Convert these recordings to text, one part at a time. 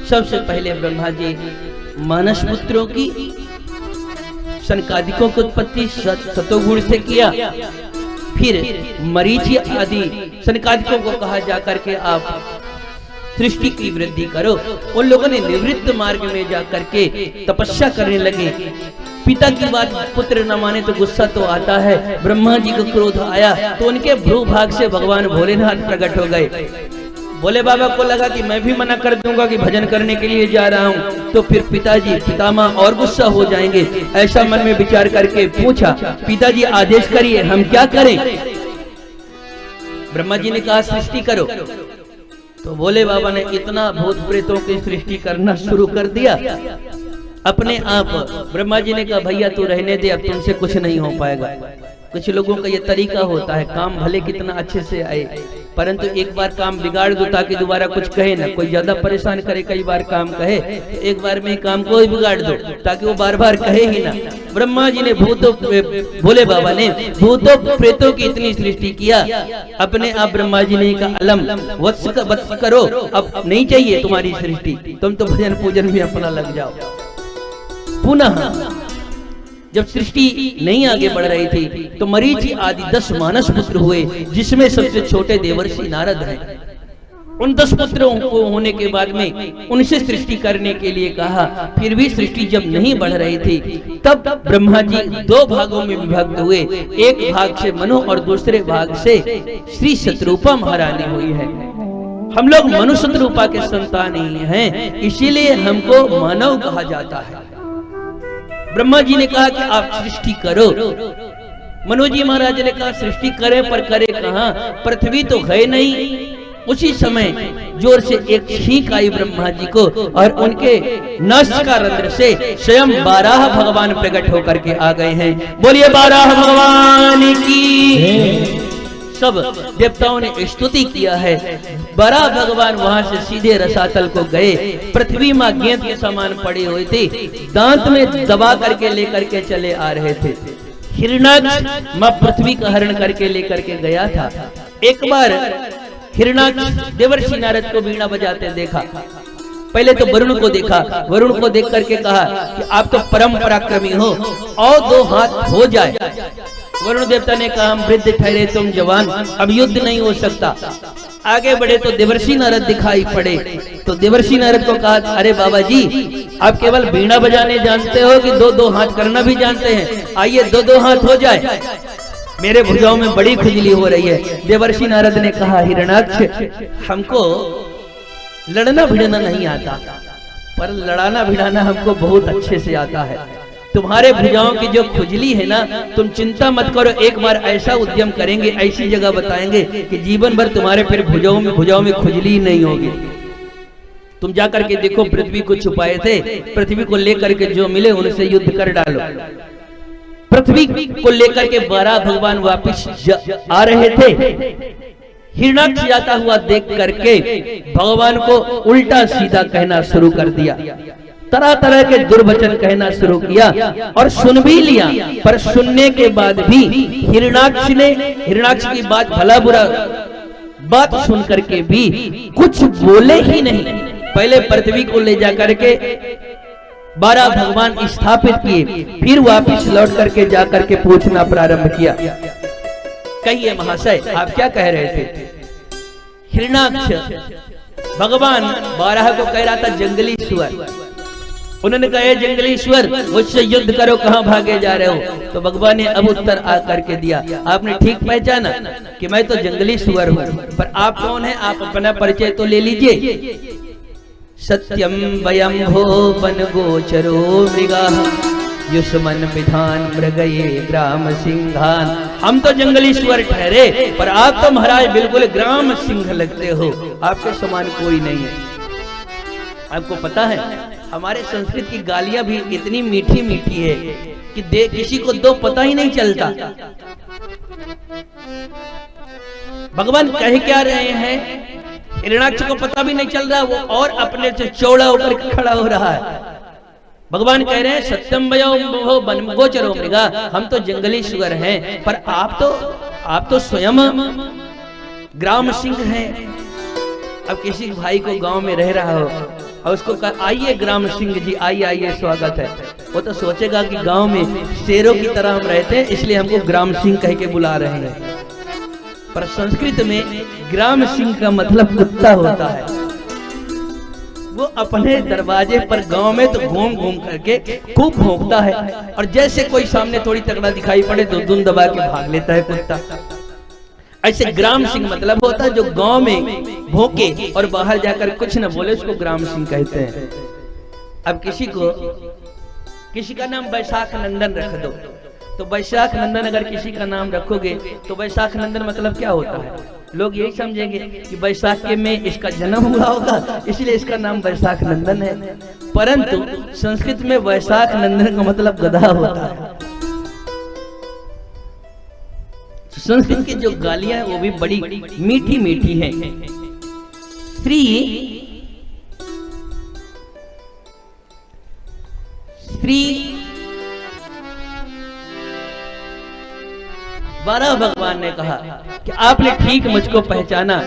सबसे पहले ब्रह्मा जी मानस पुत्रों की सनकादिकों की उत्पत्ति सतोगुण से किया। फिर मरीचि आदि सनकादिकों को कहा जाकर के आप सृष्टि की वृद्धि करो। उन लोगों ने निवृत्त मार्ग में जाकर के तपस्या करने लगे। पिता की बात पुत्र न माने तो गुस्सा तो आता है। ब्रह्मा जी को क्रोध आया तो उनके भ्रूभाग से भगवान भोलेनाथ प्रकट हो गए। भोले बाबा को लगा कि मैं भी मना कर दूंगा कि भजन करने के लिए जा रहा हूँ, तो फिर पिताजी पितामह और गुस्सा हो जाएंगे। ऐसा मन में विचार करके पूछा, पिताजी आदेश करिए हम क्या करें। ब्रह्मा जी ने कहा सृष्टि करो। तो भोले बाबा ने इतना भूत प्रेतों की सृष्टि करना शुरू कर दिया अपने आप। ब्रह्मा जी ने कहा भैया तू रहने दे, अब तुमसे कुछ नहीं हो पाएगा। कुछ लोगों का ये तरीका होता है, काम भले कितना अच्छे से आए परंतु एक बार काम बिगाड़ दो ताकि दोबारा कुछ कहे ना। कोई ज्यादा परेशान करे, कई बार काम कहे, एक बार में काम को ही बिगाड़ दो ताकि वो बार बार कहे ही ना। ब्रह्मा जी ने भोले बाबा ने भूतों प्रेतों की इतनी सृष्टि किया। अपने आप ब्रह्मा जी ने कहा अलम वत्स करो, अब नहीं चाहिए तुम्हारी सृष्टि, तुम तो भजन पूजन में अपना लग जाओ। पुनः जब सृष्टि नहीं आगे बढ़ रही थी तो मरीचि आदि 10 मानस पुत्र हुए, जिसमें सबसे छोटे देवर्षि नारद हैं। उन 10 पुत्रों को होने के बाद में उनसे सृष्टि करने के लिए कहा। फिर भी सृष्टि जब नहीं बढ़ रही थी तब ब्रह्मा जी 2 भागों में विभक्त हुए। एक भाग से मनु और दूसरे भाग से श्री शत्रुपा महारानी हुई है। हम लोग मनु शत्रुपा के संतान ही हैं, इसीलिए हमको मानव कहा जाता है। ब्रह्मा जी ने कहा कि आप सृष्टि करो। मनु जी महाराज ने कहा सृष्टि करे, पर करे कहां, पृथ्वी तो है नहीं। उसी समय जोर से एक छींक आई ब्रह्मा जी को और उनके नासिका का रंध्र से स्वयं 12 भगवान प्रकट होकर के आ गए हैं। बोलिए 12 भगवान की। सब देवताओं ने स्तुति किया है। 12 भगवान वहां से सीधे रसातल को गए। पृथ्वी मां गेंद के समान पड़ी हुई थी, दांत में दबा करके लेकर के चले आ रहे थे। हिरणाक्ष मां पृथ्वी का हरण करके लेकर के गया था। एक बार हिरणाक्ष देवर्षि नारद को वीणा बजाते देखा। पहले तो वरुण को देखा, वरुण को देख करके कहा कि आप तो परम पराक्रमी हो, और 2 हाथ हो जाए। वरुण देवता ने कहा हम वृद्ध ठहरे, तुम जवान, अब युद्ध नहीं हो सकता। आगे बढ़े तो देवर्षि नारद दिखाई पड़े। तो देवर्षि नारद को कहा अरे बाबा जी आप केवल वीणा बजाने जानते हो कि 2-2 हाथ करना भी जानते हैं? आइए 2-2 हाथ हो जाए, मेरे भुजाओं में बड़ी खुजली हो रही है। देवर्षि नारद ने कहा हिरणाक्ष हमको लड़ना भिड़ना नहीं आता, पर लड़ाना भिड़ाना हमको बहुत अच्छे से आता है। तुम्हारे भुजाओं की जो खुजली है ना, तुम चिंता मत करो, एक बार ऐसा उद्यम करेंगे, ऐसी जगह बताएंगे कि जीवन भर तुम्हारे फिर भुजाओं में खुजली नहीं होगी। तुम जाकर के देखो, पृथ्वी को छुपाए थे, पृथ्वी को लेकर के जो मिले उनसे युद्ध कर डालो। पृथ्वी को लेकर के 12 भगवान वापिस आ रहे थे। हिरणाक्ष जाता हुआ देख करके भगवान को उल्टा सीधा कहना शुरू कर दिया, तरह तरह के दुर्वचन कहना शुरू किया और सुन भी लिया। पर सुनने के बाद भी हिरणाक्ष की बात भला बुरा बात सुन करके भी कुछ बोले ही नहीं। पहले पृथ्वी को ले जाकर के 12 भगवान स्थापित किए, फिर वापिस लौट करके जाकर के पूछना प्रारंभ किया, कहिए महाशय आप क्या कह रहे थे? हिरणाक्ष भगवान 12 को कह रहा था जंगली सुअर। उन्होंने कहा जंगली सुअर मुझसे युद्ध करो, कहां भागे जा रहे हो? तो भगवान ने अब उत्तर आकर के दिया, आपने ठीक पहचाना कि मैं तो जंगली सुअर हूं, पर आप कौन है? आप अपना परिचय तो ले लीजिए। सत्यम वयं भो वन गोचरो मृगाः युष्मन विधान मृगये ग्राम सिंहान। हम तो जंगली सुअर ठहरे, पर आप तो महाराज बिल्कुल ग्राम सिंह लगते हो, आपके समान कोई नहीं है। आपको पता है हमारे संस्कृत की गालियां भी इतनी मीठी मीठी है कि किसी को दो पता ही नहीं चलता। भगवान कह क्या रहे हैं, हिरणाक्ष को पता भी नहीं चल रहा, वो और अपने से चौड़ा होकर खड़ा हो रहा है। भगवान कह रहे हैं सत्यम वयो वन गोचरो मृगा, हम तो जंगली सुअर हैं, पर आप तो स्वयं ग्राम सिंह हैं। अब किसी भाई को गांव में रह रहा हो और उसको कहा आइए ग्राम सिंह जी, आइए आइए स्वागत है। वो तो सोचेगा कि गांव में शेरों की तरह हम रहते हैं इसलिए हमको ग्राम सिंह कह के बुला रहे हैं, पर संस्कृत में ग्राम सिंह का मतलब कुत्ता होता है। वो अपने दरवाजे पर गांव में तो घूम घूम करके खूब भौंकता है, और जैसे कोई सामने थोड़ी तगड़ा दिखाई पड़े तो धुन दबा के भाग लेता है कुत्ता। ऐसे ग्राम सिंह मतलब होता है जो गांव में भौंके और बाहर जाकर कुछ न बोले, उसको ग्राम सिंह कहते हैं। अब किसी का नाम वैशाख नंदन रख दो, तो वैशाख नंदन अगर किसी का नाम रखोगे तो वैशाख नंदन मतलब क्या होता है? लोग यही समझेंगे कि वैशाख के में इसका जन्म हुआ होगा इसलिए इसका नाम वैशाख नंदन है, परंतु संस्कृत में वैशाख नंदन का मतलब गधा होता है। संस्कृत की जो गालियां हैं वो भी बड़ी मीठी मीठी हैं। श्री 12 भगवान ने कहा कि आपने ठीक मुझको पहचाना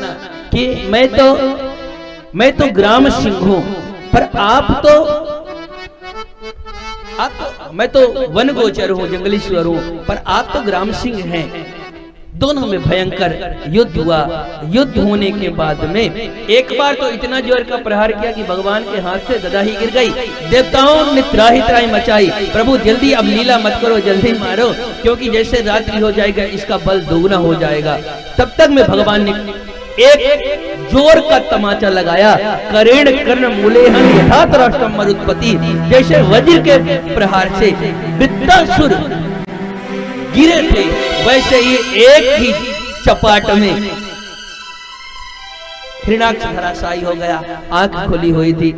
कि मैं तो ग्राम सिंह हूं, पर मैं तो वन गोचर हूं, जंगली स्वर हूं, पर आप तो ग्राम सिंह हैं। दोनों में भयंकर युद्ध हुआ। युद्ध होने के बाद में एक बार तो इतना जोर का प्रहार किया कि भगवान के हाथ से गदा ही गिर गई। देवताओं ने त्राही त्राही मचाई, प्रभु जल्दी अब लीला मत करो, जल्दी मारो, क्योंकि जैसे रात्रि हो जाएगा इसका बल दोगुना हो जाएगा। तब तक में भगवान ने एक जोर का तमाचा लगाया, करेण कर्ण मूलेहन यथात राष्ट्रम मरुत्पति, जैसे वज्र के प्रहार से वृत्तासुर गिरे थे वैसे ही एक ही चपाट में हिरण्याक्ष धराशायी हो गया। आंख खुली हुई थी।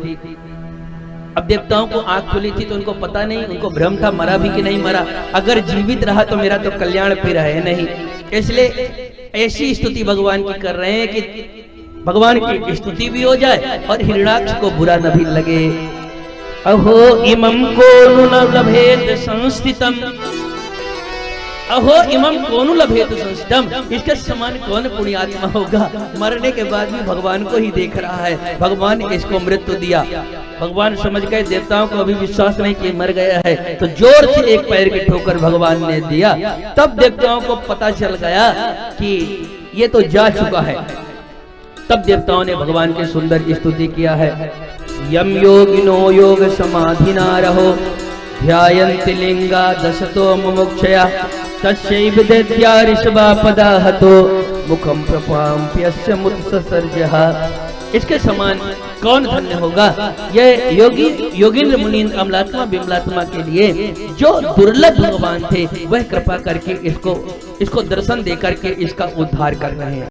अब देवताओं को आंख खुली थी तो उनको पता नहीं, उनको भ्रम था मरा भी कि नहीं मरा, अगर जीवित रहा तो मेरा तो कल्याण फिर है नहीं। इसलिए ऐसी स्तुति भगवान की कर रहे हैं कि भगवान की स्तुति भी हो जाए और हिरण्याक्ष को बुरा न भी लगे। अहो इमं को न लभेत संस्थितम, अहो इमं कोनु लभेत संस्थितम, इसके समान कौन पुण्यात्मा होगा? मरने के बाद भी भगवान को ही देख रहा है, भगवान ने इसको मृत्यु दिया। भगवान समझ गए देवताओं को अभी विश्वास नहीं कि मर गया है, तो जोर से एक पैर की ठोकर भगवान ने दिया। तब देवताओं को पता चल गया कि ये तो जा चुका है। तब देवताओं ने भगवान की सुंदर स्तुति किया है। यम योगिनो योग समाधिना रहो, ध्यायन्ति लिंगा दशतो मुमुक्षया, तस्यैव दैत्या ऋषभापदा हतो, मुखम प्रपाम्प्यस्य मुत्ससर्जः। इसके समान कौन धन्य होगा? यह योगींद्र मुनीन्द्र अमलात्मा बिमलात्मा के लिए जो दुर्लभ भगवान थे वह कृपा करके इसको दर्शन दे करके इसका उद्धार कर रहे हैं।